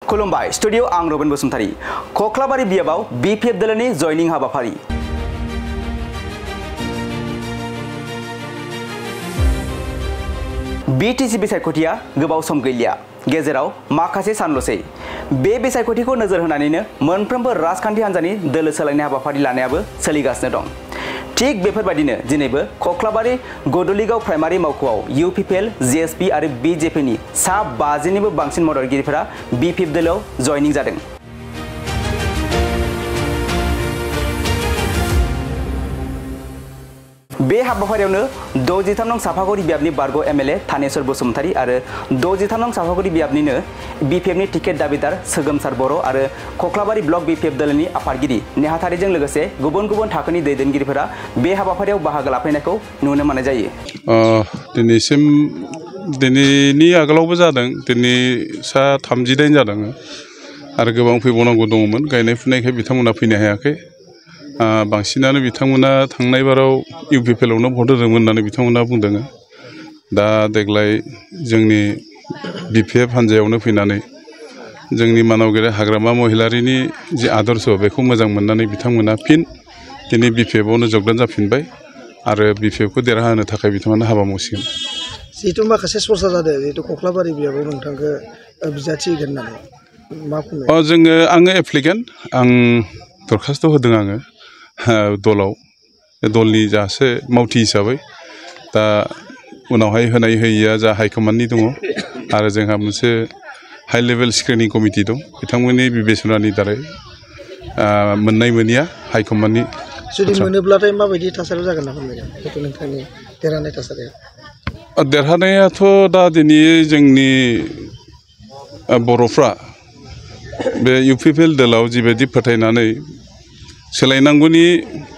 खुलुमबाय स्टुडियो आं रबिन बसुमतारी कक्लाबारि बियाबाव बिपिएफ दोलोनि जयनिं हाबाफारि बिटिसि बिसायख'थिया गोबाव सम गैलिया गेजेराव माखासे सानल'सै बे बिसायख'थिखौ नोजोर होनानैनो मोनफ्रोमबो राजखान्थि हान्जानि दोलो सोलायनाय हाबाफारि लानायाबो सोलिगासिनो दं थिग बेफोरबायदिनो दिनैबो कक्लाबारि गदलिगाव प्राइमारि मावख'आव इउपिपिएल जिएसपि आरो बिजेपिनि सा 50 निबो बांसिन मददगिरिफोरा बिपिएफ दोलोआव जयनिं जादों बे हाबाफारियावनो 63 नं साफागुरि बियाबनि बारग' एमएलए थानेश्वर बसुमतारी आरो 63 नं साफागुरि बियाबनिनो बिपिएफनि टिकेट दाबिदार सोगोमसार बर' आरो कक्लाबारि ब्लक बिपिएफ दोलोनि आफादगिरि नेहाथारिजों लोगोसे गुबुन गुबुन थाखोनि दैदेनगिरिफोरा बे हाबाफारियाव बाहागो लाफैनायखौ नुनो मोननाय जायो दिनैसिम दिनैनि आगोलावबो जादों दिनै सा 38 जादों आरो गोबां फैबावनांगौ दङमोन गायनाय फुनायखाय बिथांमोना फैनो हायाखै बांसिनानो बिथांमोना थांनाय बाराव इउपिपिएलआवनो भट होदोंमोन होननानै बिथांमोना बुंदों दा देग्लाय जोंनि बिपिएफ हान्जायावनो फैनानै जोंनि मानावगिरि हाग्रामा महिलारिनि जि आदर्श बेखौ मोजां मोननानै बिथांमोना फिन दिनै बिपिएफआवनो जगदान जाफिनबाय आरो बिपिएफखौ देरहाहोनो थाखाय बिथांमोना हाबा मावसिगोन जिहेतु माखासे सरसा जादों जिहेतु कक्लाबारि बियाबाव नोंथांखौ बिजाथि होगोन होननानै मा बुङो आङो एप्लिकेन्ट आं दरखास्त होदों आङो दलाव दलनि जासे मावथि हिसाबै दा उनावहाय होनाय होयिया जा हाइकमान्डनि दङ आरो जोंहा मोनसे हाइ लेभेल स्क्रिनिं कमिटि दं बिथांमोननि बिबेचनानि दारै मोननाय मोनिया हाइकमान्डनि जुदि मोनोब्लाथाय माबायदि थासारियाव जागोन ना फोरमायगोन नोंथांनि देरहानाय थासारिया देरहानायाथ' दा दिनै जोंनि बर'फ्रा बे इउपिपिएल दोलाव जिबायदि फोथायनानै सोलायनांगौनि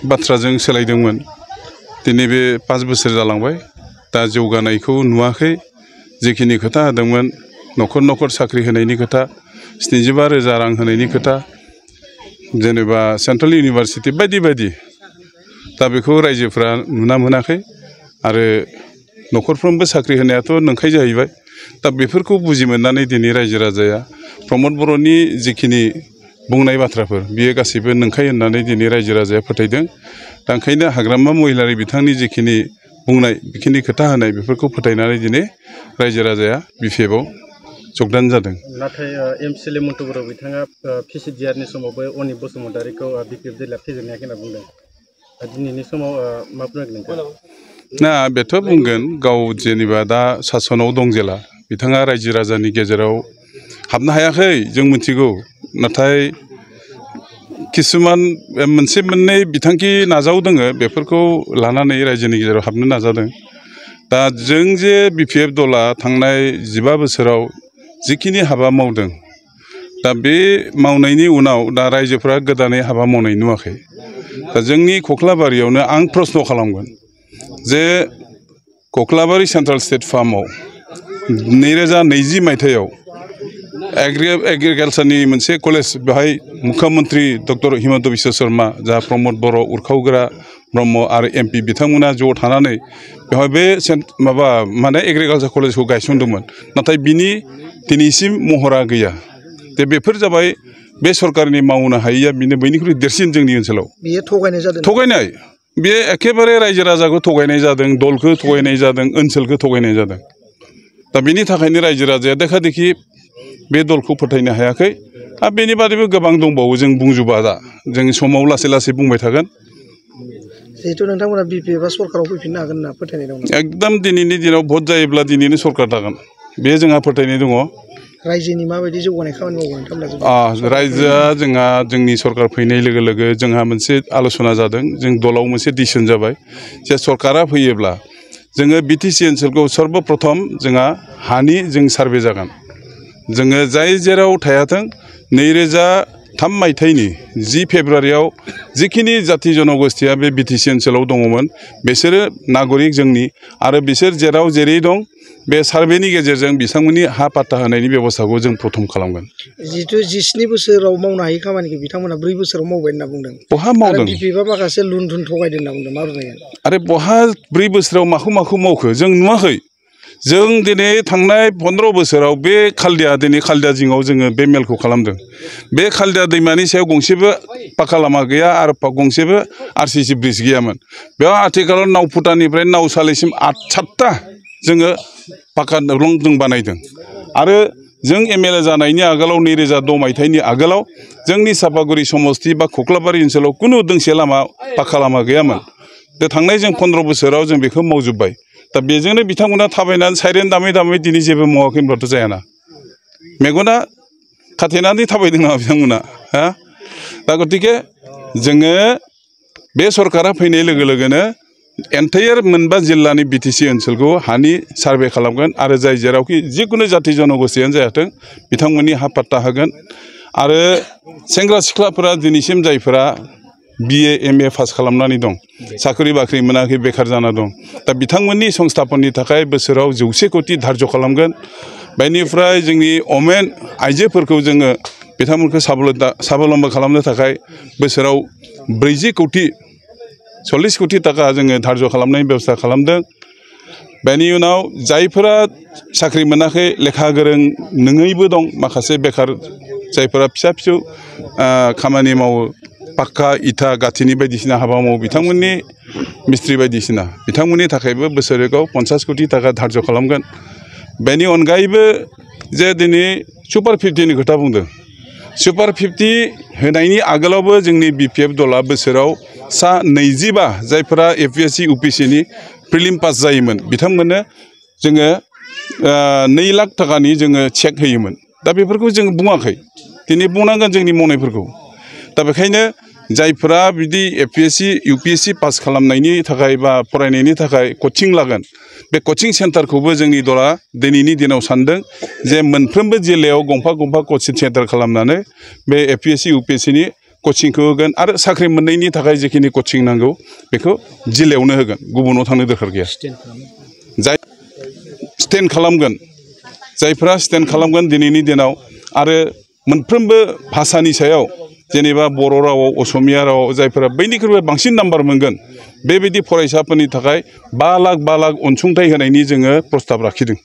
बाथ्राजों सोलायदोंमोन दिनै बे 5 बोसोर जालांबाय दा जौगानायखौ नुवाखै जिखिनि खोथा होदोंमोन न'खर न'खर साख्रि होनायनि खोथा 75,000 रां होनायनि खोथा जेनेबा सेन्ट्रेल इउनिभारसिटि बायदि बायदि दा बेखौ रायजोफ्रा नुना मोनाखै आरो न'खरफ्रोमबो साख्रि होनायाथ' नंखाय जाहैबाय दा बेफोरखौ बुजि मोननानै दिनै रायजो राजाया प्रमद बर'नि जिखिनि बुंनाय बाथ्राफोर बियो गासैबो नंखाय होननानै दिनै रायजो राजाया फोथायदों दा ओंखायनो हाग्रामा महिलारि बिथांनि जिखिनि बुंनाय बेखिनि खोथा होनाय बेफोरखौ फोथायनानै दिनै रायजो राजाया बिपिएफआव जगदान जादों नाथाय एमसिएलए मन्टु बर' बिथाङा पिसिडिआरनि समावबो अनिप बसुमतारीखौ बिपिएफ दोलोआ फेजेननो हायाखै होनना बुंदों दिनैनि समाव मा बुंगोन नोंथाङा ना बेथ' बुंगोन गाव जेनेबा दा सासनाव दं जेला बिथाङा रायजो राजानि गेजेराव हाबनो हायाखै जों मिथिगौ नाथाय किसुमान मोनसे मोननै बिथांखि नाजावदों बेफोरखौ लानानै रायजोनि गेजेराव हाबनो नाजादों दा जों जे बिपिएफ दला थांनाय 15 बोसोराव जिखिनि हाबा मावदों दा बे मावनायनि उनाव दा रायजोफ्रा गोदानै हाबा मावनाय नुवाखै दा जोंनि कक्लाबारियावनो आं प्रश्न खालामगोन जे कक्लाबारि सेन्ट्रेल स्टेट फार्माव 2020 मायथाइयाव एग्रिकालचारनि मोनसे कलेज बेहाय मुख्यमन्त्री डक्टर हिमन्त बिश्व शर्मा जा प्रमद बर' उरखावग्रा ब्रह्म आरो एमपि बिथांमोना ज' थानानै बेवहाय बे माने एग्रिकालचार कलेजखौ गायसनदोंमोन नाथाय बिनि दिनैसिम महरा गैया दा बेफोर जाबाय बे सरकारनि मावनो हायैया बेनो बयनिख्रुइ देरसिन जोंनि ओनसोलाव बेयो थगायनाय जादों थगायनाय बे एखेबारे रायजो राजाखौ थगायनाय जादों दलखौ थगायनाय जादों ओनसोलखौ थगायनाय जादों दा बेनि थाखायनो रायजो राजाया देखा देखि बे दलखौ फोथायनो हायाखै आरो बेनि बादैबो गोबां दंबावो जों बुंजोबा दा जों समाव लासै लासै बुंबाय थागोन जिहेतु नोंथांमोना बिपिएफआ सरकाराव फैफिननो हागोन होनना फोथायनाय दं एकदम दिनैनि दिनाव भट जायोब्ला दिनैनो सरकार जागोन बे जोंहा फोथायनाय दङ रायजोनि माबायदि जौगानाय खामानि मावगोन नोंथांमोना रायजोआ जोंनि सरकार फैनाय लोगो लोगो जोंहा मोनसे आलोचना जादों जों दलाव मोनसे डिसिसन जाबाय जे सरकारा फैयोब्ला जोङो बिटिसि ओनसोलखौ सर्बप्रथम जोंहा हानि जों सार्भे जागोन जोङो जाय जेराव थायाथों 2003 मायथाइनि 10 फेब्रुवारियाव जिखिनि जाति जनगोष्ठिया बे बिटिसि ओनसोलाव दङमोन बिसोरो नागरिक जोंनि आरो बिसोर जेराव जेरै दं बे सार्भेनि गेजेरजों बिथांमोननि हा पाट्टा होनायनि बेबस्थाखौ जों प्रथम खालामगोन जिहेतु 17 बोसोराव मावनो हायै खामानिखौ बिथांमोना 4 बोसोराव मावबाय होनना बुंदों बहा मावदों बिपिएफआ माखासे लुन थुन थगायदों होनना बुंदों मा बुंनांगोन आरो बहा 4 बोसोराव माखौ मावखो जों नुवाखै जों दिनै थांनाय 15 बोसोराव बे खालदिया दिनै खालदिया जिङाव जोङो बे मेलखौ खालामदों बे खालदिया दैमानि सायाव गंसेबो पाका लामा गैया आरो गंसेबो आरसिसि ब्रिज गैयामोन बेयाव आथिखालाव नावफुटानिफ्राय नावसालिसिम 7टा जोङो पाका दलं जों बानायदों आरो जों एमएलए जानायनि आगोलाव 2006 मायथाइनि आगोलाव जोंनि सापागुरि समस्ति बा खख्लाबारि ओनसोलाव कुनु दोंसे लामा पाका लामा गैयामोन दा थांनाय जों 15 बोसोराव जों बेखौ मावजोब्बाय दा बेजोंनो बिथांमोना थाबायनानै साइरेन दामै दामै दिनै जेबो मावाखैब्लाथ' जायाना मेगना खाथेनानै थाबायदों नामा बिथांमोना हा दा गतिके जोङो बे सरकारा फैनाय लोगो लोगोनो एन्टायार मोनबा जिल्लानि बिटिसि ओनसोलखौ हानि सार्भे खालामगोन आरो जाय जेरावखि जिखुनु जाति जनगोष्ठियानो जायाथों बिथांमोननि हा पाट्टा होगोन आरो सेंग्रा सिख्लाफोरा दिनैसिम जायफोरा BA MA पास खालामनानै दं साख्रि बाख्रि मोनाखै बेखार जाना दं दा बिथांमोननि संस्थापननि थाखाय बोसोराव 100 कोटि धार्य खालामगोन बेनिफ्राय जोंनि अमेन आइजोफोरखौ जोङो बिथांमोनखौ साबलम्बी खालामनो थाखाय बोसोराव 40 कोटि 40 कोटि टाका जोङो धार्य खालामनायनि बेबस्था खालामदों बेनि उनाव जायफोरा साख्रि मोनाखै लेखा गोरों नङैबो दं माखासे बेखार जायफोरा फिसा फिसौ खामानि मावो पाक्का इथा गाथिनि बायदिसिना हाबा मावो बिथांमोननि मिस्ट्रि बायदिसिना बिथांमोननि थाखायबो बोसोराव 50 कोटि टाका धार्य खालामगोन बेनि अनगायैबो जे दिनै सुपार 50नि खोथा बुंदों सुपार 50 होनायनि आगोलावबो जोंनि BPF दला बोसोराव सा 25 जायफोरा APSC UPSCनि प्रिलिम पास जायोमोन बिथांमोननो जोङो 2 लाख टाकानि जोङो चेक होयोमोन दा बेफोरखौ जों बुङाखै दिनै बुंनांगोन जोंनि मावनायफोरखौ दा बेखायनो जायफोरा बिदि APSC UPSC पास खालामनायनि थाखाय बा फरायनायनि थाखाय कोचिं लागोन बे कोचिं सेन्टारखौबो जोंनि दला दिनैनि दिनाव सानदों जे मोनफ्रोमबो जिल्लायाव गंफा गंफा कोचिं सेन्टार खालामनानै बे APSC UPSCनि कोचिंखौ होगोन आरो साख्रि मोननायनि थाखाय जिखिनि कोचिं नांगौ बेखौ जिल्लायावनो होगोन गुबुनाव थांनो दरकार गैया जाय स्टेन्ड खालामगोन जायफोरा स्टेन्ड खालामगोन दिनैनि दिनाव आरो मोनफ्रोमबो भाषानि सायाव जेनेबा बर' रावाव असमिया रावाव जायफोरा बयनिख्रुइबो बांसिन नाम्बार मोनगोन बेबायदि फरायसाफोरनि थाखाय 5 लाख अनसुंथाइ होनायनि जोङो प्रस्ताब लाखिदों